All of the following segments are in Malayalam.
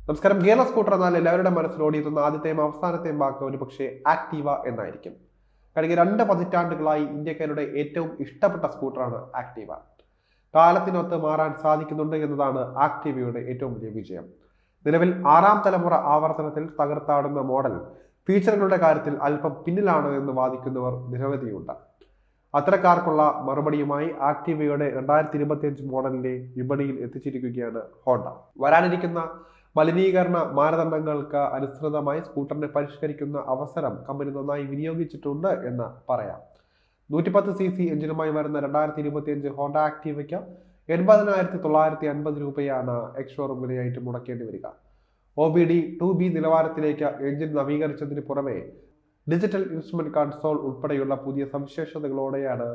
നമസ്കാരം. കേരള സ്കൂട്ടർ എന്നാൽ എല്ലാവരുടെ മനസ്സിൽ ഓടിയെത്തുന്ന ആദ്യത്തെയും അവസാനത്തെയും വാക്ക് ഒരു പക്ഷേ ആക്റ്റീവ എന്നായിരിക്കും. കഴിഞ്ഞ 2 പതിറ്റാണ്ടുകളായി ഇന്ത്യക്കാരുടെ ഏറ്റവും ഇഷ്ടപ്പെട്ട സ്കൂട്ടറാണ് ആക്റ്റീവ. കാലത്തിനൊത്ത് മാറാൻ സാധിക്കുന്നുണ്ട് എന്നതാണ് ആക്റ്റീവയുടെ ഏറ്റവും വലിയ വിജയം. നിലവിൽ 6ാം തലമുറ ആവർത്തനത്തിൽ തകർത്താടുന്ന മോഡൽ ഫീച്ചറുകളുടെ കാര്യത്തിൽ അല്പം പിന്നിലാണ് എന്ന് വാദിക്കുന്നവർ നിരവധിയുണ്ട്. അത്തരക്കാർക്കുള്ള മറുപടിയുമായി ആക്റ്റീവയുടെ 2025 മോഡലിന്റെ വിപണിയിൽ എത്തിച്ചിരിക്കുകയാണ് ഹോണ്ട. വരാനിരിക്കുന്ന മലിനീകരണ മാനദണ്ഡങ്ങൾക്ക് അനുസൃതമായി സ്കൂട്ടറിനെ പരിഷ്കരിക്കുന്ന അവസരം കമ്പനി നന്നായി വിനിയോഗിച്ചിട്ടുണ്ട് എന്ന് പറയാം. 110cc എഞ്ചിനുമായി വരുന്ന 2025 ഹോണ്ട ആക്റ്റീവയ്ക്ക് 80,950 രൂപയാണ് എക്സ്-ഷോറൂം വിലയായിട്ട് മുടക്കേണ്ടി വരിക. OBD 2B നിലവാരത്തിലേക്ക് എഞ്ചിൻ നവീകരിച്ചതിന് പുറമെ ഡിജിറ്റൽ ഇൻസ്ട്രുമെന്റ് കൺസോൾ ഉൾപ്പെടെയുള്ള പുതിയ സവിശേഷതകളോടെയാണ്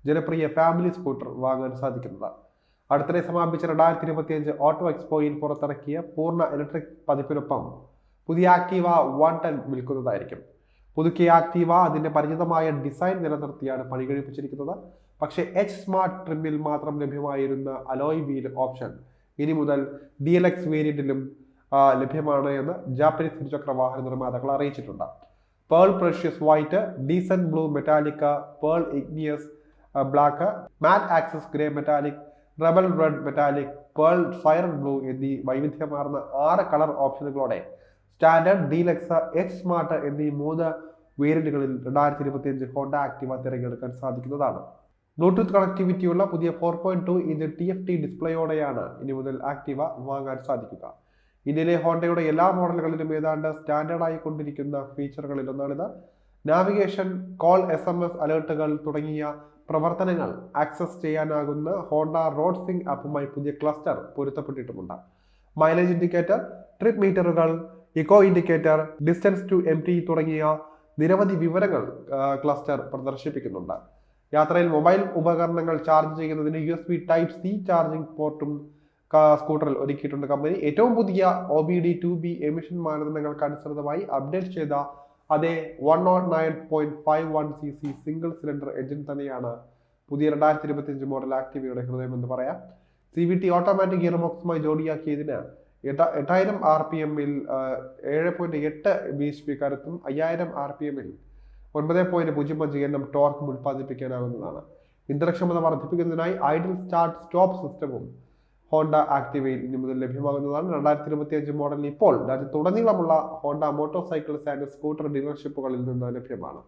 ജനപ്രിയ ഫാമിലി സ്കൂട്ടർ വാങ്ങാൻ സാധിക്കുന്നത്. അടുത്തിടെ സമാപിച്ച 2025 ഓട്ടോ എക്സ്പോയിൽ പുറത്തിറക്കിയ പൂർണ്ണ ഇലക്ട്രിക് പതിപ്പിനൊപ്പം പുതിയ ആക്റ്റീവ 110 വിൽക്കുന്നതായിരിക്കും. പുതുക്കിയ ആക്റ്റീവ അതിന്റെ പരിചിതമായ ഡിസൈൻ നിലനിർത്തിയാണ് പണി കഴിപ്പിച്ചിരിക്കുന്നത്. പക്ഷേ സ്മാർട്ട് ട്രിമ്മിൽ മാത്രം ലഭ്യമായിരുന്ന അലോയ് വീൽ ഓപ്ഷൻ ഇനി മുതൽ DLX വേരിയന്റിലും ലഭ്യമാണ് എന്ന് ജാപ്പനീസ് ഇരുചക്ര വാഹന നിർമ്മാതാക്കൾ അറിയിച്ചിട്ടുണ്ട്. Pearl precious white, decent blue metallic, pearl igneous black, matte axis grey metallic, rebel red metallic, pearl siren blue എന്നീ വൈവിധ്യമാർന്ന 6 കളർ ഓപ്ഷനുകളോടെ സ്റ്റാൻഡേർഡ്, ഡീലക്സ്, സ്മാർട്ട് എന്നീ 3 വേരിയന്റുകളിൽ 2025 ഹോണ്ട ആക്റ്റീവ തിരഞ്ഞെടുക്കാൻ സാധിക്കുന്നതാണ്. ബ്ലൂടൂത്ത് കണക്ടിവിറ്റിയുള്ള പുതിയ 4.2 ഇഞ്ച് TFT ഡിസ്പ്ലേയോടെയാണ് ഇനി മുതൽ ആക്റ്റീവ വാങ്ങാൻ സാധിക്കുക. ഇന്ത്യയിലെ ഹോണ്ടയുടെ എല്ലാ മോഡലുകളിലും ഏതാണ്ട് സ്റ്റാൻഡേർഡായി കൊണ്ടിരിക്കുന്ന ഫീച്ചറുകളിൽ ഒന്നാണിത്. നാവിഗേഷൻ, കോൾ, SMS അലേർട്ടുകൾ തുടങ്ങിയ പ്രവർത്തനങ്ങൾ ആക്സസ് ചെയ്യാനാകുന്ന ഹോണ്ട റോഡ് സിങ്ക് ആപ്പുമായി പുതിയ ക്ലസ്റ്റർ പൊരുത്തപ്പെട്ടിട്ടുമുണ്ട്. മൈലേജ് ഇൻഡിക്കേറ്റർ, ട്രിപ്പ് മീറ്ററുകൾ, eco indicator, distance to MT തുടങ്ങിയ നിരവധി വിവരങ്ങൾ ക്ലസ്റ്റർ പ്രദർശിപ്പിക്കുന്നുണ്ട്. യാത്രയിൽ മൊബൈൽ ഉപകരണങ്ങൾ ചാർജ് ചെയ്യുന്നതിന് USB Type-C ചാർജിംഗ് പോർട്ടും സ്കൂട്ടറിൽ ഒരുക്കിയിട്ടുണ്ട് കമ്പനി. ഏറ്റവും പുതിയ OBD 2B എമിഷൻ മാനദണ്ഡങ്ങൾക്ക് അനുസൃതമായി അപ്ഡേറ്റ് ചെയ്ത അതേ 109.51cc സിംഗിൾ സിലിണ്ടർ എഞ്ചിൻ തന്നെയാണ് പുതിയ 2025 മോഡൽ ആക്റ്റീവയുടെ ഹൃദയം എന്ന് പറയാം. CVT ഓട്ടോമാറ്റിക് ഗിയർ ബോക്സുമായി ജോഡിയാക്കിയതിന് 8000 RPM-ൽ 7.8 bhp കരുത്തും 5000 RPM-ൽ 9.05 Nm ടോർക്കും ഉൽപ്പാദിപ്പിക്കാനാകുന്നതാണ്. ഇന്ധനക്ഷമത വർദ്ധിപ്പിക്കുന്നതിനായി ഐഡിൽ സ്റ്റാർട്ട് സ്റ്റോപ്പ് സിസ്റ്റവും ഹോണ്ട ആക്റ്റീവയിൽ ഇനി മുതൽ ലഭ്യമാകുന്നതാണ്. 2025 മോഡലിൽ ഇപ്പോൾ രാജ്യത്തുടനീളമുള്ള Honda motorcycles and scooter ഡീലർഷിപ്പുകളിൽ നിന്ന് ലഭ്യമാണ്.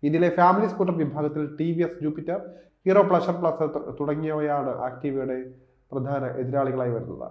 ഇന്ത്യയിലെ ഫാമിലി സ്കൂട്ടർ വിഭാഗത്തിൽ TVS Jupiter, Hero Pleasure plus തുടങ്ങിയവയാണ് ആക്റ്റീവയുടെ പ്രധാന എതിരാളികളായി വരുന്നത്.